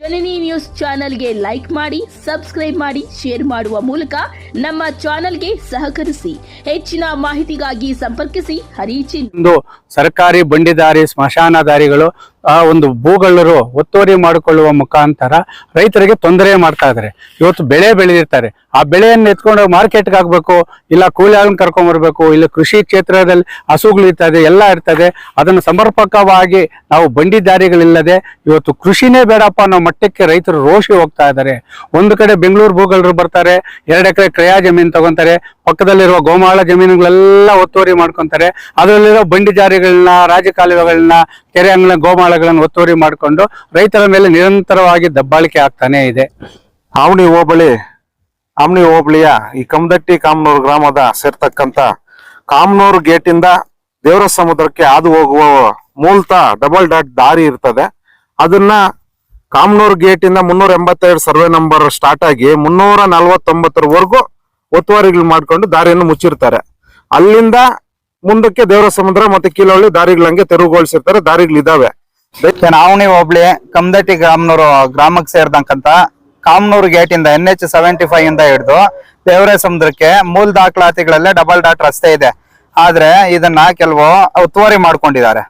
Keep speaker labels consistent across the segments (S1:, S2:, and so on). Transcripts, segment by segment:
S1: ಜನನಿ news ಚಾನೆಲ್ಗೆ like ಮಾಡಿ, subscribe ಮಾಡಿ, ಶೇರ್ ಮಾಡುವ ಮೂಲಕ ನಮ್ಮ ಚಾನೆಲ್ಗೆ ಸಹಕರಿಸಿ. ಹೆಚ್ಚಿನ ಮಾಹಿತಿಗಾಗಿ ಸಂಪರ್ಕಿಸಿ ಹರಿಚಿನ್.
S2: ಸರ್ಕಾರಿ ಬಂಡಿದಾರಿ ಸ್ಮಶಾನದಾರಿಗಳು ಒಂದು ಭೂಗಳ್ಳರು ಒತ್ತುವರಿ ಮಾಡಿಕೊಳ್ಳುವ ಮುಖಾಂತರ ರೈತರಿಗೆ ತೊಂದರೆ ಮಾಡ್ತಾ ಇದ್ದಾರೆ. ಇವತ್ತು ಬೆಳೆ ಬೆಳೆದಿರ್ತಾರೆ, ಆ ಬೆಳೆಯನ್ನು ಎತ್ಕೊಂಡು ಮಾರ್ಕೆಟ್ಗೆ ಹಾಕ್ಬೇಕು, ಇಲ್ಲ ಕೂಲಿಗಳನ್ನು ಕರ್ಕೊಂಡ್ ಬರ್ಬೇಕು, ಇಲ್ಲ ಕೃಷಿ ಕ್ಷೇತ್ರದಲ್ಲಿ ಹಸುಗಳು ಇರ್ತದೆ, ಎಲ್ಲ ಇರ್ತದೆ. ಅದನ್ನು ಸಮರ್ಪಕವಾಗಿ ನಾವು ಬಂಡಿದಾರಿಗಳಿಲ್ಲದೆ ಇವತ್ತು ಕೃಷಿನೇ ಬೇಡಪ್ಪ ಅನ್ನೋ ಮಟ್ಟಕ್ಕೆ ರೈತರು ರೋಷಿ ಹೋಗ್ತಾ ಇದ್ದಾರೆ. ಒಂದು ಕಡೆ ಬೆಂಗಳೂರು ಭೂಗಳ್ಳರು ಬರ್ತಾರೆ, 2 ಎಕರೆ ಕ್ರಯ ಜಮೀನು ತಗೊಂತಾರೆ, ಪಕ್ಕದಲ್ಲಿರುವ ಗೋಮಾಳ ಜಮೀನುಗಳೆಲ್ಲ ಒತ್ತುವರಿ ಮಾಡ್ಕೊಂತಾರೆ. ಅದರಲ್ಲಿರೋ ಬಂಡಿದಾರಿಗಳನ್ನ, ರಾಜಕಾಲುವೆಗಳನ್ನ, ಕೆರೆ ಅಂಗಳ ಗೋಮಾಳಗಳನ್ನು ಒತ್ತುವರಿ ಮಾಡಿಕೊಂಡು ರೈತರ ಮೇಲೆ ನಿರಂತರವಾಗಿ ದಬ್ಬಾಳಿಕೆ ಆಗ್ತಾನೆ ಇದೆ.
S3: ಆವಣಿ ಹೋಬಳಿಯ ಈ ಕಮದಟ್ಟಿ ಕಾಮನೂರು ಗ್ರಾಮದ ಸೇರ್ತಕ್ಕಂತ ಕಾಮನೂರು ಗೇಟಿಂದ ದೇವರ ಸಮುದ್ರಕ್ಕೆ ಹಾದು ಹೋಗುವ ಮೂಲತಃ ಡಬಲ್ ಡಾಟ್ ದಾರಿ ಇರ್ತದೆ. ಅದನ್ನ ಕಾಮನೂರು ಗೇಟಿಂದ 382 ಸರ್ವೆ ನಂಬರ್ ಸ್ಟಾರ್ಟ್ ಆಗಿ 349ವರೆಗೂ ಒತ್ತುವರಿಗಳು ಮಾಡ್ಕೊಂಡು ದಾರಿಯನ್ನು ಮುಚ್ಚಿರ್ತಾರೆ. ಅಲ್ಲಿಂದ ಮುಂದಕ್ಕೆ ದೇವರ ಸಮುದ್ರ ಮತ್ತೆ ಕೀಲೊಳ್ಳಿ ದಾರಿಗಳಂಗೆ ತೆರವುಗೊಳಿಸಿರ್ತಾರೆ. ದಾರಿಗಳಿದಾವೆ.
S4: ಆವಣಿ ಹೋಬಳಿ ಕಮದಟ್ಟಿ ಕಾಮನೂರು ಗ್ರಾಮಕ್ಕೆ ಸೇರ್ದಂಕಂತ ಕಾಮನೂರು ಗೇಟ್ ಇಂದ NH 75 ಇಂದ ಹಿಡಿದು ದೇವರ ಸಮುದ್ರಕ್ಕೆ ಮೂಲ ದಾಖಲಾತಿಗಳಲ್ಲೇ ಡಬಲ್ ಡಾಟ್ ರಸ್ತೆ ಇದೆ. ಆದ್ರೆ ಇದನ್ನ ಕೆಲವು ಒತ್ತುವರಿ ಮಾಡ್ಕೊಂಡಿದ್ದಾರೆ.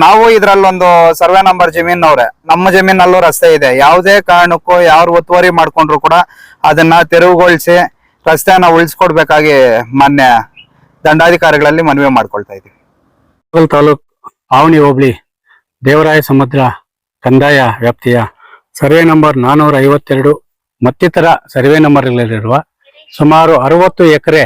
S4: ನಾವು ಇದ್ರಲ್ಲೊಂದು ಸರ್ವೆ ನಂಬರ್ ಜಮೀನವ್ರೆ, ನಮ್ಮ ಜಮೀನಲ್ಲೂ ರಸ್ತೆ ಇದೆ. ಯಾವುದೇ ಕಾರಣಕ್ಕೂ ಯಾರು ಒತ್ತುವರಿ ಮಾಡ್ಕೊಂಡ್ರು ಕೂಡ ಅದನ್ನ ತೆರವುಗೊಳಿಸಿ ರಸ್ತೆಯನ್ನ ಉಳಿಸ್ಕೊಡ್ಬೇಕಾಗಿ ಮಾನ್ಯ ದಂಡಾಧಿಕಾರಿಗಳಲ್ಲಿ ಮನವಿ ಮಾಡ್ಕೊಳ್ತಾ ಇದ್ದೀವಿ.
S2: ತಾಲೂಕು ಆವಣಿ ಹೋಬಳಿ ದೇವರಾಯ ಸಮುದ್ರ ಕಂದಾಯ ವ್ಯಾಪ್ತಿಯ ಸರ್ವೆ ನಂಬರ್ 452 ಮತ್ತಿತರ ಸರ್ವೆ ನಂಬರ್ಗಳಲ್ಲಿರುವ ಸುಮಾರು 60 ಎಕರೆ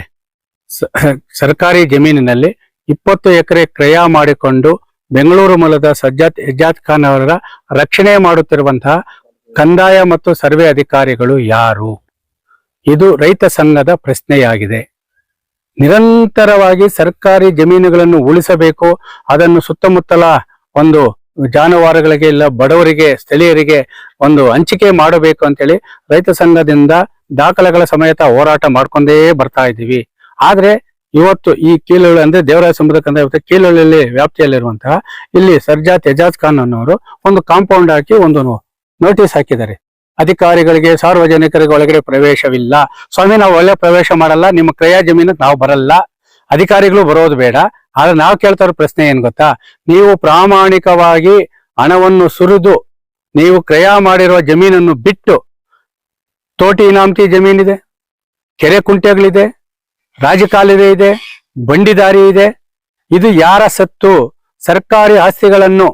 S2: ಸರ್ಕಾರಿ ಜಮೀನಿನಲ್ಲಿ 20 ಎಕರೆ ಕ್ರಯ ಮಾಡಿಕೊಂಡು ಬೆಂಗಳೂರು ಮೂಲದ ಸಜ್ಜಾದ್ ಎಜಾದ್ ಖಾನ್ ಅವರ ರಕ್ಷಣೆ ಮಾಡುತ್ತಿರುವಂತಹ ಕಂದಾಯ ಮತ್ತು ಸರ್ವೆ ಅಧಿಕಾರಿಗಳು ಯಾರು? ಇದು ರೈತ ಸಂಘದ ಪ್ರಶ್ನೆಯಾಗಿದೆ. ನಿರಂತರವಾಗಿ ಸರ್ಕಾರಿ ಜಮೀನುಗಳನ್ನು ಉಳಿಸಬೇಕು, ಅದನ್ನು ಸುತ್ತಮುತ್ತಲ ಒಂದು ಜಾನುವಾರುಗಳಿಗೆ ಇಲ್ಲ ಬಡವರಿಗೆ ಸ್ಥಳೀಯರಿಗೆ ಒಂದು ಹಂಚಿಕೆ ಮಾಡಬೇಕು ಅಂತೇಳಿ ರೈತ ಸಂಘದಿಂದ ದಾಖಲೆಗಳ ಸಮೇತ ಹೋರಾಟ ಮಾಡ್ಕೊಂಡೇ ಬರ್ತಾ ಇದ್ದೀವಿ. ಆದ್ರೆ ಇವತ್ತು ಈ ಕೀಲೊಳ್ಳಿ ಅಂದ್ರೆ ದೇವರಾಯ ಸಮುದ್ರ ಕಂದಾಯ ಕೀಲೊಳ್ಳಿ ವ್ಯಾಪ್ತಿಯಲ್ಲಿರುವಂತಹ ಇಲ್ಲಿ ಸರ್ಜಾತ್ ಎಜಾಜ್ ಖಾನ್ ಅನ್ನೋರು ಒಂದು ಕಾಂಪೌಂಡ್ ಹಾಕಿ ಒಂದು ನೋಟಿಸ್ ಹಾಕಿದ್ದಾರೆ. ಅಧಿಕಾರಿಗಳಿಗೆ ಸಾರ್ವಜನಿಕರಿಗೆ ಒಳಗಡೆ ಪ್ರವೇಶವಿಲ್ಲ. ಸ್ವಾಮಿ, ನಾವು ಒಳ್ಳೆ ಪ್ರವೇಶ ಮಾಡಲ್ಲ, ನಿಮ್ಮ ಕ್ರಯ ಜಮೀನು ನಾವು ಬರಲ್ಲ, ಅಧಿಕಾರಿಗಳು ಬರೋದು ಬೇಡ. ಆದ್ರೆ ನಾವು ಕೇಳ್ತಾ ಇರೋ ಪ್ರಶ್ನೆ ಏನ್ ಗೊತ್ತಾ? ನೀವು ಪ್ರಾಮಾಣಿಕವಾಗಿ ಹಣವನ್ನು ಸುರಿದು ನೀವು ಕ್ರಯ ಮಾಡಿರುವ ಜಮೀನನ್ನು ಬಿಟ್ಟು ತೋಟಿ ಇನಾಮತಿ ಜಮೀನಿದೆ, ಕೆರೆ ಕುಂಟೆಗಳಿದೆ, ರಾಜಕಾಲುವೆ ಇದೆ, ಬಂಡಿದಾರಿ ಇದೆ. ಇದು ಯಾರ ಸತ್ತು? ಸರ್ಕಾರಿ ಆಸ್ತಿಗಳನ್ನು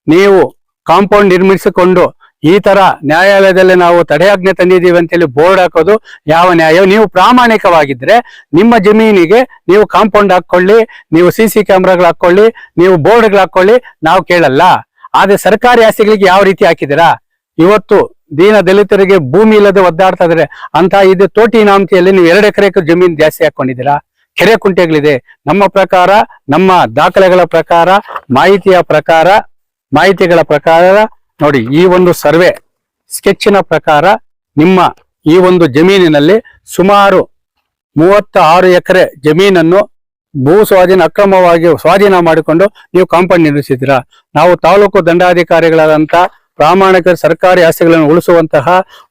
S2: ನೀವು ಕಾಂಪೌಂಡ್ ನಿರ್ಮಿಸಿಕೊಂಡು ಈ ತರ ನ್ಯಾಯಾಲಯದಲ್ಲಿ ನಾವು ತಡೆಯಾಜ್ಞೆ ತಂದಿದ್ದೀವಿ ಅಂತೇಳಿ ಬೋರ್ಡ್ ಹಾಕೋದು ಯಾವ ನ್ಯಾಯ? ನೀವು ಪ್ರಾಮಾಣಿಕವಾಗಿದ್ರೆ ನಿಮ್ಮ ಜಮೀನಿಗೆ ನೀವು ಕಾಂಪೌಂಡ್ ಹಾಕೊಳ್ಳಿ, ನೀವು CC ಕ್ಯಾಮ್ರಾಗಳು ಹಾಕೊಳ್ಳಿ, ನೀವು ಬೋರ್ಡ್ಗಳು ಹಾಕೊಳ್ಳಿ, ನಾವು ಕೇಳಲ್ಲ. ಆದ್ರೆ ಸರ್ಕಾರಿ ಆಸ್ತಿಗಳಿಗೆ ಯಾವ ರೀತಿ ಹಾಕಿದ್ದೀರಾ? ಇವತ್ತು ದೀನ ದಲಿತರಿಗೆ ಭೂಮಿ ಇಲ್ಲದೆ ಒದ್ದಾಡ್ತಾ ಇದಾರೆ ಅಂತ ಇದು ತೋಟಿ ಇನಾಮತಿಯಲ್ಲಿ ನೀವು 2 ಎಕರೆ ಜಮೀನು ಜಾಸ್ತಿ ಹಾಕೊಂಡಿದ್ದೀರಾ. ಕೆರೆ ಕುಂಟೆಗಳಿದೆ. ನಮ್ಮ ಪ್ರಕಾರ, ನಮ್ಮ ದಾಖಲೆಗಳ ಪ್ರಕಾರ, ಮಾಹಿತಿಗಳ ಪ್ರಕಾರ ನೋಡಿ, ಈ ಒಂದು ಸರ್ವೆ ಸ್ಕೆಚ್ನ ಪ್ರಕಾರ ನಿಮ್ಮ ಈ ಒಂದು ಜಮೀನಿನಲ್ಲಿ ಸುಮಾರು 36 ಎಕರೆ ಜಮೀನನ್ನು ಭೂ ಸ್ವಾಧೀನ ಅಕ್ರಮವಾಗಿ ಸ್ವಾಧೀನ ಮಾಡಿಕೊಂಡು ನೀವು ಕಾಂಪೌಂಡ್ ನಿರ್ಮಿಸಿದ್ದೀರಾ. ನಾವು ತಾಲೂಕು ದಂಡಾಧಿಕಾರಿಗಳಾದಂತ ಪ್ರಾಮಾಣಿಕ ಸರ್ಕಾರಿ ಆಸ್ತಿಗಳನ್ನು ಉಳಿಸುವಂತಹ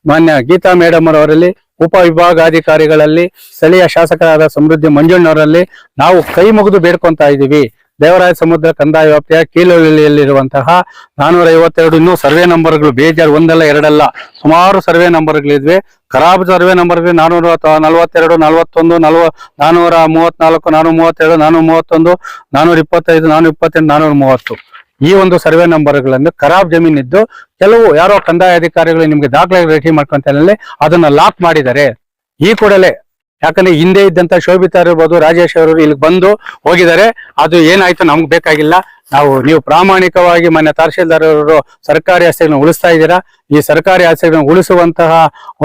S2: ಮಾನ್ಯ ಗೀತಾ ಮೇಡಮ್ ಅವರಲ್ಲಿ, ಉಪವಿಭಾಗಾಧಿಕಾರಿಗಳಲ್ಲಿ, ಸ್ಥಳೀಯ ಶಾಸಕರಾದ ಸಮೃದ್ಧಿ ಮಂಜಣ್ಣವರಲ್ಲಿ ನಾವು ಕೈ ಮುಗಿದು ಬೇಡ್ಕೊಂತಾ ಇದ್ದೀವಿ. ದೇವರಾಯ ಸಮುದ್ರ ಕಂದಾಯ ವ್ಯಾಪ್ತಿಯ ಕೀಲೊಳ್ಳಿಯಲ್ಲಿರುವಂತಹ 452 ಇನ್ನೂ ಸರ್ವೆ ನಂಬರ್ಗಳು ಬೇಜಾರು, ಒಂದಲ್ಲ ಎರಡಲ್ಲ, ಸುಮಾರು ಸರ್ವೆ ನಂಬರ್ಗಳಿದ್ವಿ. ಖರಾಬ್ ಸರ್ವೆ ನಂಬರ್ಗಳು 442, 41, 434, 437, 431, 425, 428, 430 ಈ ಒಂದು ಸರ್ವೆ ನಂಬರ್ಗಳನ್ನು ಖರಾಬ್ ಜಮೀನಿದ್ದು ಕೆಲವು ಯಾರೋ ಕಂದಾಯ ಅಧಿಕಾರಿಗಳು ನಿಮ್ಗೆ ದಾಖಲೆ ರೆಡಿ ಮಾಡ್ಕೊಂತ ಅದನ್ನ ಲಾಕ್ ಮಾಡಿದ್ದಾರೆ. ಈ ಕೂಡಲೇ, ಯಾಕಂದ್ರೆ ಹಿಂದೆ ಇದ್ದಂತ ಶೋಭಿತಾ ಇರ್ಬೋದು, ರಾಜೇಶ್ ಅವರು ಇಲ್ಲಿ ಬಂದು ಹೋಗಿದ್ದಾರೆ. ಅದು ಏನಾಯ್ತು ನಮ್ಗೆ ಬೇಕಾಗಿಲ್ಲ. ನೀವು ಪ್ರಾಮಾಣಿಕವಾಗಿ ಮಾನ್ಯ ತಹಶೀಲ್ದಾರ್ ಅವರು ಸರ್ಕಾರಿ ಆಸ್ತಿಗಳನ್ನು ಉಳಿಸ್ತಾ ಇದ್ದೀರಾ. ಈ ಸರ್ಕಾರಿ ಆಸ್ತಿಗಳನ್ನು ಉಳಿಸುವಂತಹ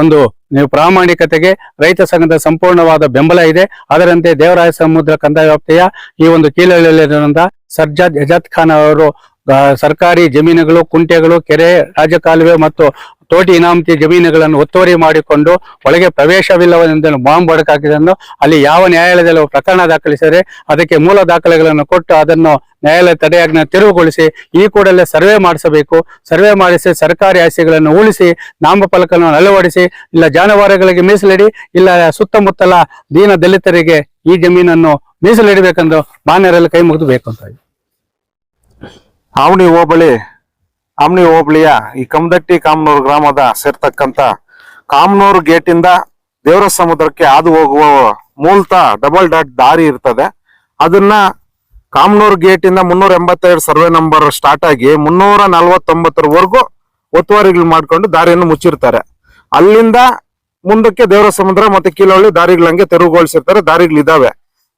S2: ಒಂದು ನೀವು ಪ್ರಾಮಾಣಿಕತೆಗೆ ರೈತ ಸಂಘದ ಸಂಪೂರ್ಣವಾದ ಬೆಂಬಲ ಇದೆ. ಅದರಂತೆ ದೇವರಾಯ ಸಮುದ್ರ ಕಂದಾಯ ವ್ಯಾಪ್ತಿಯ ಈ ಒಂದು ಕೀಲೊಳ್ಳಿಯಲ್ಲಿರುವಂತಹ ಸರ್ಜಾದ್ ಎಜಾದ್ ಖಾನ್ ಅವರು ಸರ್ಕಾರಿ ಜಮೀನುಗಳು, ಕುಂಟೆಗಳು, ಕೆರೆ, ರಾಜಕಾಲುವೆ ಮತ್ತು ತೋಟಿ ಇನಾಮತಿ ಜಮೀನುಗಳನ್ನು ಒತ್ತುವರಿ ಮಾಡಿಕೊಂಡು ಒಳಗೆ ಪ್ರವೇಶವಿಲ್ಲವೆಂದು ಬಾಂಬ್ ಹಾಕಿದನ್ನು ಅಲ್ಲಿ ಯಾವ ನ್ಯಾಯಾಲಯದಲ್ಲಿ ಪ್ರಕರಣ ದಾಖಲಿಸಿದರೆ ಅದಕ್ಕೆ ಮೂಲ ದಾಖಲೆಗಳನ್ನು ಕೊಟ್ಟು ಅದನ್ನು ನ್ಯಾಯಾಲಯ ತಡೆಯಾಜ್ಞೆ ತೆರವುಗೊಳಿಸಿ ಈ ಕೂಡಲೇ ಸರ್ವೆ ಮಾಡಿಸಬೇಕು. ಸರ್ವೆ ಮಾಡಿಸಿ ಸರ್ಕಾರಿ ಆಸ್ತಿಗಳನ್ನು ಉಳಿಸಿ ನಾಮಫಲಕಗಳನ್ನು ಅಳವಡಿಸಿ, ಇಲ್ಲ ಜಾನುವಾರುಗಳಿಗೆ ಮೀಸಲಿಡಿ, ಇಲ್ಲ ಸುತ್ತಮುತ್ತಲ ದೀನ ದಲಿತರಿಗೆ ಈ ಜಮೀನನ್ನು ಮೀಸಲಿಡಬೇಕೆಂದು ಮಾನ್ಯರಲ್ಲಿ ಕೈ ಮುಗಿದು ಬೇಕು ಅಂತ.
S3: ಆಮ್ನಿ ಹೋಬಳಿಯ ಈ ಕಮದಟ್ಟಿ ಕಾಮನೂರು ಗ್ರಾಮದ ಸೇರ್ತಕ್ಕಂತ ಕಾಮನೂರು ಗೇಟಿಂದ ದೇವರ ಸಮುದ್ರಕ್ಕೆ ಹಾದು ಹೋಗುವ ಮೂಲತಃ ಡಬಲ್ ಡಾಟ್ ದಾರಿ ಇರ್ತದೆ. ಅದನ್ನ ಕಾಮನೂರು ಗೇಟಿಂದ 382 ಸರ್ವೆ ನಂಬರ್ ಸ್ಟಾರ್ಟ್ ಆಗಿ 349ವರೆಗೂ ಒತ್ತುವರಿಗಳು ಮಾಡ್ಕೊಂಡು ದಾರಿಯನ್ನು ಮುಚ್ಚಿರ್ತಾರೆ. ಅಲ್ಲಿಂದ ಮುಂದಕ್ಕೆ ದೇವರ ಸಮುದ್ರ ಮತ್ತೆ ಕೀಲಹಳ್ಳಿ ದಾರಿಗಳಂಗೆ ತೆರವುಗೊಳಿಸಿರ್ತಾರೆ. ದಾರಿಗಳಿದಾವೆ.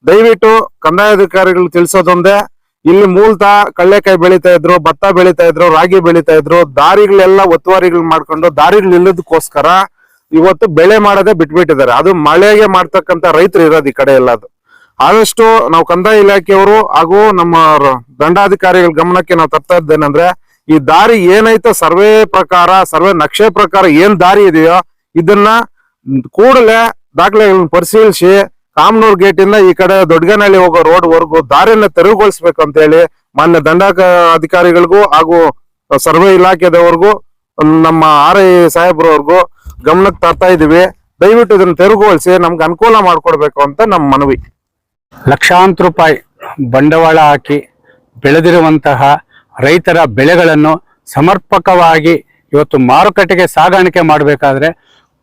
S3: ದಯವಿಟ್ಟು ಕಂದಾಯಾಧಿಕಾರಿಗಳು ತಿಳಿಸೋದೊಂದೇ, ಇಲ್ಲಿ ಮೂಲತಃ ಕಳ್ಳೆಕಾಯಿ ಬೆಳೀತಾ ಇದ್ರು, ಭತ್ತ ಬೆಳೀತಾ ಇದ್ರು, ರಾಗಿ ಬೆಳೀತಾ ಇದ್ರು. ದಾರಿಗಳೆಲ್ಲ ಒತ್ತುವರಿಗಳು ಮಾಡ್ಕೊಂಡು ದಾರಿಗಳು ಇಲ್ಲದಕ್ಕೋಸ್ಕರ ಇವತ್ತು ಬೆಳೆ ಮಾಡೋದೇ ಬಿಟ್ಬಿಟ್ಟಿದ್ದಾರೆ. ಅದು ಮಳೆಗೆ ಮಾಡ್ತಕ್ಕಂತ ರೈತರು ಇರೋದು ಈ ಕಡೆ ಎಲ್ಲದು. ಆದಷ್ಟು ನಾವು ಕಂದಾಯ ಇಲಾಖೆಯವರು ಹಾಗೂ ನಮ್ಮ ದಂಡಾಧಿಕಾರಿಗಳ ಗಮನಕ್ಕೆ ನಾವು ತರ್ತಾ ಇದ್ದೇನೆಂದ್ರೆ, ಈ ದಾರಿ ಏನೈತೆ ಸರ್ವೆ ಪ್ರಕಾರ, ಸರ್ವೆ ನಕ್ಷೆ ಪ್ರಕಾರ ಏನ್ ದಾರಿ ಇದೆಯೋ ಇದನ್ನ ಕೂಡಲೇ ದಾಖಲೆಗಳನ್ನ ಪರಿಶೀಲಿಸಿ ಕಾಮನೂರು ಗೇಟ್ ಇಂದ ಈ ಕಡೆ ದೊಡ್ಡಗನಹಳ್ಳಿ ಹೋಗೋ ರೋಡ್ ವರೆಗೂ ದಾರಿಯನ್ನ ತೆರವುಗೊಳಿಸ್ಬೇಕು ಅಂತ ಹೇಳಿ ಮಾನ್ಯ ಅಧಿಕಾರಿಗಳಿಗೂ ಹಾಗೂ ಸರ್ವೆ ಇಲಾಖೆದವರೆಗೂ ನಮ್ಮ RI ಸಾಹೇಬ್ರವ್ರಿಗೂ ಗಮನಕ್ಕೆ ತರ್ತಾ ಇದೀವಿ. ದಯವಿಟ್ಟು ಇದನ್ನ ತೆರವುಗೊಳಿಸಿ ನಮ್ಗೆ ಅನುಕೂಲ ಮಾಡ್ಕೊಡ್ಬೇಕು ಅಂತ ನಮ್ಮ ಮನವಿ.
S2: ಲಕ್ಷಾಂತರ ರೂಪಾಯಿ ಬಂಡವಾಳ ಹಾಕಿ ಬೆಳೆದಿರುವಂತಹ ರೈತರ ಬೆಳೆಗಳನ್ನು ಸಮರ್ಪಕವಾಗಿ ಇವತ್ತು ಮಾರುಕಟ್ಟೆಗೆ ಸಾಗಾಣಿಕೆ ಮಾಡಬೇಕಾದ್ರೆ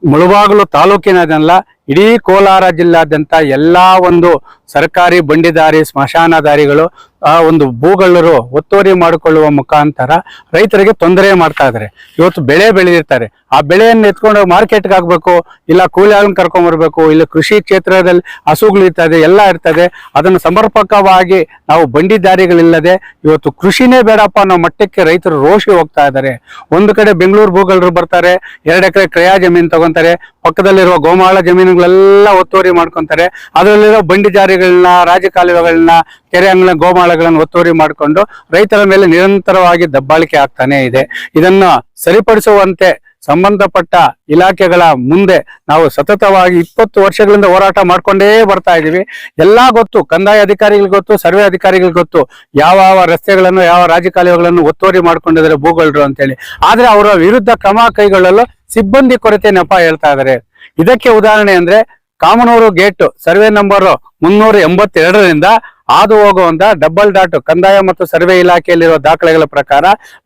S2: ಮುಳುಬಾಗಿಲು ತಾಲೂಕಿನದಲ್ಲ, ಇಡೀ ಕೋಲಾರ ಜಿಲ್ಲಾದ್ಯಂತ ಎಲ್ಲಾ ಒಂದು ಸರ್ಕಾರಿ ಬಂಡಿದಾರಿ, ಸ್ಮಶಾನ ದಾರಿಗಳು ಆ ಒಂದು ಭೂಗಳ್ಳರು ಒತ್ತುವರಿ ಮಾಡಿಕೊಳ್ಳುವ ಮುಖಾಂತರ ರೈತರಿಗೆ ತೊಂದರೆ ಮಾಡ್ತಾ ಇದ್ದಾರೆ. ಇವತ್ತು ಬೆಳೆ ಬೆಳೆದಿರ್ತಾರೆ, ಆ ಬೆಳೆಯನ್ನು ಎತ್ಕೊಂಡು ಮಾರ್ಕೆಟ್ಗೆ ಹಾಕ್ಬೇಕು, ಇಲ್ಲ ಕೂಲಿ ಆಳನ್ನು ಕರ್ಕೊಂಡ್ ಬರ್ಬೇಕು, ಇಲ್ಲ ಕೃಷಿ ಕ್ಷೇತ್ರದಲ್ಲಿ ಹಸುಗಳು ಇರ್ತದೆ, ಎಲ್ಲ ಇರ್ತದೆ. ಅದನ್ನು ಸಮರ್ಪಕವಾಗಿ ನಾವು ಬಂಡಿದಾರಿಗಳಿಲ್ಲದೆ ಇವತ್ತು ಕೃಷಿನೇ ಬೇಡಪ್ಪ ಅನ್ನೋ ಮಟ್ಟಕ್ಕೆ ರೈತರು ರೋಷಿ ಹೋಗ್ತಾ ಇದ್ದಾರೆ. ಒಂದು ಕಡೆ ಬೆಂಗಳೂರು ಭೂಗಳ್ಳರು ಬರ್ತಾರೆ, 2 ಎಕರೆ ಕ್ರಯ ಜಮೀನು ತಗೊಂತಾರೆ, ಪಕ್ಕದಲ್ಲಿರುವ ಗೋಮಾಳ ಜಮೀನುಗಳೆಲ್ಲ ಒತ್ತುವರಿ ಮಾಡ್ಕೊಂತಾರೆ. ಅದರಲ್ಲಿರೋ ಬಂಡಿ ಜಾರಿಗಳನ್ನ, ರಾಜಕಾಲುವೆಗಳನ್ನ, ಕೆರೆ ಅಂಗಳ ಗೋಮಾಳಗಳನ್ನು ಒತ್ತುವರಿ ಮಾಡಿಕೊಂಡು ರೈತರ ಮೇಲೆ ನಿರಂತರವಾಗಿ ದಬ್ಬಾಳಿಕೆ ಆಗ್ತಾನೆ ಇದೆ. ಇದನ್ನ ಸರಿಪಡಿಸುವಂತೆ ಸಂಬಂಧಪಟ್ಟ ಇಲಾಖೆಗಳ ಮುಂದೆ ನಾವು ಸತತವಾಗಿ 20 ವರ್ಷಗಳಿಂದ ಹೋರಾಟ ಮಾಡ್ಕೊಂಡೇ ಬರ್ತಾ ಇದೀವಿ. ಎಲ್ಲಾ ಗೊತ್ತು, ಕಂದಾಯ ಅಧಿಕಾರಿಗಳಿಗೆ ಗೊತ್ತು, ಸರ್ವೆ ಅಧಿಕಾರಿಗಳಿಗೆ ಗೊತ್ತು, ಯಾವ ರಸ್ತೆಗಳನ್ನು, ಯಾವ ರಾಜಕಾಲುವೆಗಳನ್ನು ಒತ್ತುವರಿ ಮಾಡ್ಕೊಂಡಿದ್ದಾರೆ ಭೂಗಳ್ಳರು ಅಂತೇಳಿ. ಆದ್ರೆ ಅವರ ವಿರುದ್ಧ ಕ್ರಮ ಕೈಗೊಳ್ಳಲು ಸಿಬ್ಬಂದಿ ಕೊರತೆ ನೆಪ ಹೇಳ್ತಾ ಇದ್ದಾರೆ. ಇದಕ್ಕೆ ಉದಾಹರಣೆ ಅಂದ್ರೆ ಕಾಮನೂರು ಗೇಟ್ ಸರ್ವೆ ನಂಬರ್ 382ರಿಂದ ಹಾದು ಹೋಗುವಂತ ಡಬಲ್ ಡಾಟ್ ಕಂದಾಯ ಮತ್ತು ಸರ್ವೆ ಇಲಾಖೆಯಲ್ಲಿರುವ ದಾಖಲೆಗಳ ಪ್ರಕಾರ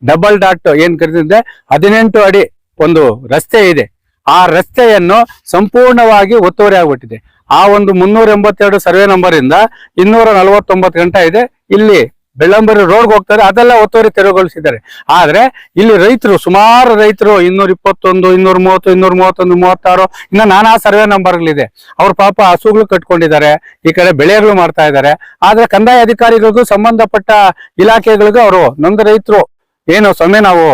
S2: ಡಬಲ್ ಡಾಟ್ ಏನ್ ಕರೀತಿದೆ 18 ಅಡಿ ಒಂದು ರಸ್ತೆ ಇದೆ. ಆ ರಸ್ತೆಯನ್ನು ಸಂಪೂರ್ಣವಾಗಿ ಒತ್ತುವರಿ ಆಗ್ಬಿಟ್ಟಿದೆ. ಆ ಒಂದು 382 ಸರ್ವೆ ನಂಬರ್ ಇಂದ 249 ಗಂಟೆ ಇದೆ. ಇಲ್ಲಿ ಬೆಳ್ಳಂಬರಿ ರೋಡ್ಗೆ ಹೋಗ್ತಾರೆ, ಅದೆಲ್ಲ ಒತ್ತುವರಿ ತೆರವುಗೊಳಿಸಿದ್ದಾರೆ. ಆದ್ರೆ ಇಲ್ಲಿ ರೈತರು, ಸುಮಾರು ರೈತರು 221, 230, 231, 36 ಇನ್ನ ನಾನಾ ಸರ್ವೆ ನಂಬರ್ಗಳಿದೆ. ಅವ್ರ ಪಾಪ ಹಸುಗಳು ಕಟ್ಕೊಂಡಿದ್ದಾರೆ, ಈ ಕಡೆ ಬೆಳೆಗಳು ಮಾಡ್ತಾ ಇದ್ದಾರೆ. ಆದ್ರೆ ಕಂದಾಯ ಅಧಿಕಾರಿಗಳಿಗೂ ಸಂಬಂಧಪಟ್ಟ ಇಲಾಖೆಗಳಿಗೂ ಅವರು ನೊಂದ ರೈತರು ಏನು ಸ್ವಾಮಿ, ನಾವು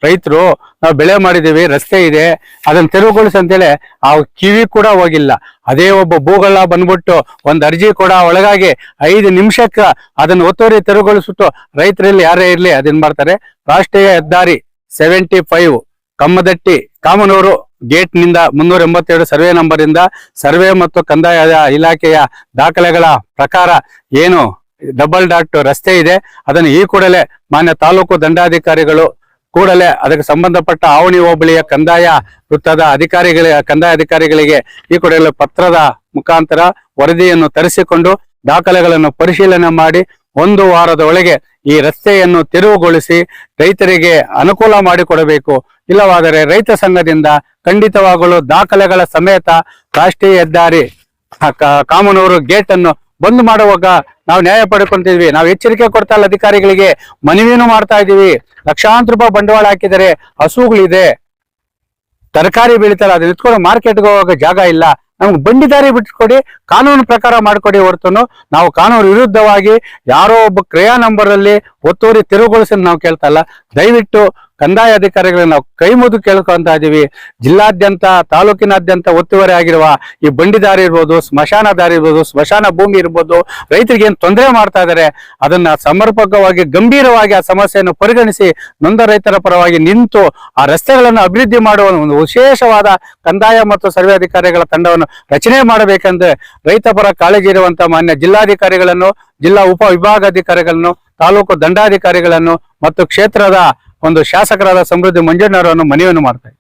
S2: ರೈತರು, ನಾವು ಬೆಳೆ ಮಾಡಿದೀವಿ, ರಸ್ತೆ ಇದೆ, ಅದನ್ನ ತೆರವುಗೊಳಿಸಿ ಅಂತೇಳಿ ಆ ಕಿವಿ ಕೂಡ ಹೋಗಿಲ್ಲ. ಅದೇ ಒಬ್ಬ ಭೂಗಳ್ಳ ಬಂದ್ಬಿಟ್ಟು ಒಂದ್ ಅರ್ಜಿ ಕೂಡ ಒಳಗಾಗಿ 5 ನಿಮಿಷಕ್ಕೆ ಅದನ್ನ ಒತ್ತುವರಿ ತೆರವುಗೊಳಿಸ್ಬಿಟ್ಟು ರೈತರಲ್ಲಿ ಯಾರೇ ಇರ್ಲಿ ಅದನ್ನ ಮಾಡ್ತಾರೆ. ರಾಷ್ಟ್ರೀಯ ಹೆದ್ದಾರಿ 75 ಕಮ್ಮದಟ್ಟಿ ಕಾಮನೂರು ಗೇಟ್ ನಿಂದ 382 ಸರ್ವೆ ನಂಬರ್ ಇಂದ ಸರ್ವೆ ಮತ್ತು ಕಂದಾಯ ಇಲಾಖೆಯ ದಾಖಲೆಗಳ ಪ್ರಕಾರ ಏನು ಡಬಲ್ ಡಾಟ್ ರಸ್ತೆ ಇದೆ, ಅದನ್ನು ಈ ಕೂಡಲೇ ಮಾನ್ಯ ತಾಲೂಕು ದಂಡಾಧಿಕಾರಿಗಳು ಕೂಡಲೇ ಅದಕ್ಕೆ ಸಂಬಂಧಪಟ್ಟ ಆವಣಿ ಹೋಬಳಿಯ ಕಂದಾಯ ವೃತ್ತದ ಕಂದಾಯ ಅಧಿಕಾರಿಗಳಿಗೆ ಈ ಕೂಡಲೇ ಪತ್ರದ ಮುಖಾಂತರ ವರದಿಯನ್ನು ತರಿಸಿಕೊಂಡು ದಾಖಲೆಗಳನ್ನು ಪರಿಶೀಲನೆ ಮಾಡಿ 1 ವಾರದ ಒಳಗೆ ಈ ರಸ್ತೆಯನ್ನು ತೆರವುಗೊಳಿಸಿ ರೈತರಿಗೆ ಅನುಕೂಲ ಮಾಡಿಕೊಡಬೇಕು. ಇಲ್ಲವಾದರೆ ರೈತ ಸಂಘದಿಂದ ಖಂಡಿತವಾಗಲು ದಾಖಲೆಗಳ ಸಮೇತ ರಾಷ್ಟ್ರೀಯ ಹೆದ್ದಾರಿ ಕಾಮನೂರು ಗೇಟ್ ಅನ್ನು ಬಂದ್ ಮಾಡುವಾಗ ನಾವು ನ್ಯಾಯ ಪಡ್ಕೊಂತಿದ್ವಿ. ನಾವು ಎಚ್ಚರಿಕೆ ಕೊಡ್ತಾ ಇಲ್ಲ, ಅಧಿಕಾರಿಗಳಿಗೆ ಮನವಿನೂ ಮಾಡ್ತಾ ಇದೀವಿ. ಲಕ್ಷಾಂತರ ರೂಪಾಯಿ ಬಂಡವಾಳ ಹಾಕಿದರೆ, ಹಸುಗಳಿದೆ, ತರಕಾರಿ ಬೆಳೀತಲ್ಲ, ಅದನ್ನ ಎತ್ಕೊಂಡು ಮಾರ್ಕೆಟ್ಗೆ ಹೋಗೋ ಜಾಗ ಇಲ್ಲ. ನಮ್ಗೆ ಬಂಡಿದಾರಿ ಬಿಟ್ಕೊಡಿ, ಕಾನೂನು ಪ್ರಕಾರ ಮಾಡ್ಕೊಡಿ. ಹೊರತುನು ನಾವು ಕಾನೂನು ವಿರುದ್ಧವಾಗಿ ಯಾರೋ ಒಬ್ಬ ಕ್ರಯ ನಂಬರ್ ಅಲ್ಲಿ ಒತ್ತುವರಿ ತೆರವುಗೊಳಿಸಿ ನಾವು ಕೇಳ್ತಾ ಇಲ್ಲ. ದಯವಿಟ್ಟು ಕಂದಾಯ ಅಧಿಕಾರಿಗಳನ್ನ ನಾವು ಕೈ ಮುಗಿದು ಕೇಳ್ಕೊಂತ ಇದೀವಿ. ಜಿಲ್ಲಾದ್ಯಂತ ತಾಲೂಕಿನಾದ್ಯಂತ ಒತ್ತುವರಿ ಆಗಿರುವ ಈ ಬಂಡಿ ದಾರಿ ಇರ್ಬೋದು, ಸ್ಮಶಾನ ದಾರಿ ಇರ್ಬೋದು, ಸ್ಮಶಾನ ಭೂಮಿ ಇರ್ಬೋದು, ರೈತರಿಗೆ ಏನ್ ತೊಂದರೆ ಮಾಡ್ತಾ ಇದ್ದಾರೆ ಅದನ್ನ ಸಮರ್ಪಕವಾಗಿ ಗಂಭೀರವಾಗಿ ಆ ಸಮಸ್ಯೆಯನ್ನು ಪರಿಗಣಿಸಿ ನೊಂದ ರೈತರ ಪರವಾಗಿ ನಿಂತು ಆ ರಸ್ತೆಗಳನ್ನು ಅಭಿವೃದ್ಧಿ ಮಾಡುವ ಒಂದು ವಿಶೇಷವಾದ ಕಂದಾಯ ಮತ್ತು ಸರ್ವೆ ಅಧಿಕಾರಿಗಳ ತಂಡವನ್ನು ರಚನೆ ಮಾಡಬೇಕೆಂದು ರೈತ ಪರ ಕಾಳಜಿ ಇರುವಂತಹ ಮಾನ್ಯ ಜಿಲ್ಲಾಧಿಕಾರಿಗಳನ್ನು, ಜಿಲ್ಲಾ ಉಪ ವಿಭಾಗಾಧಿಕಾರಿಗಳನ್ನು, ತಾಲೂಕು ದಂಡಾಧಿಕಾರಿಗಳನ್ನು ಮತ್ತು ಕ್ಷೇತ್ರದ ಒಂದು ಶಾಸಕರಾದ ಸಮೃದ್ಧಿ ಮಂಜಣ್ಣವರನ್ನು ಮನವಿಯನ್ನು ಮಾಡ್ತಾರೆ.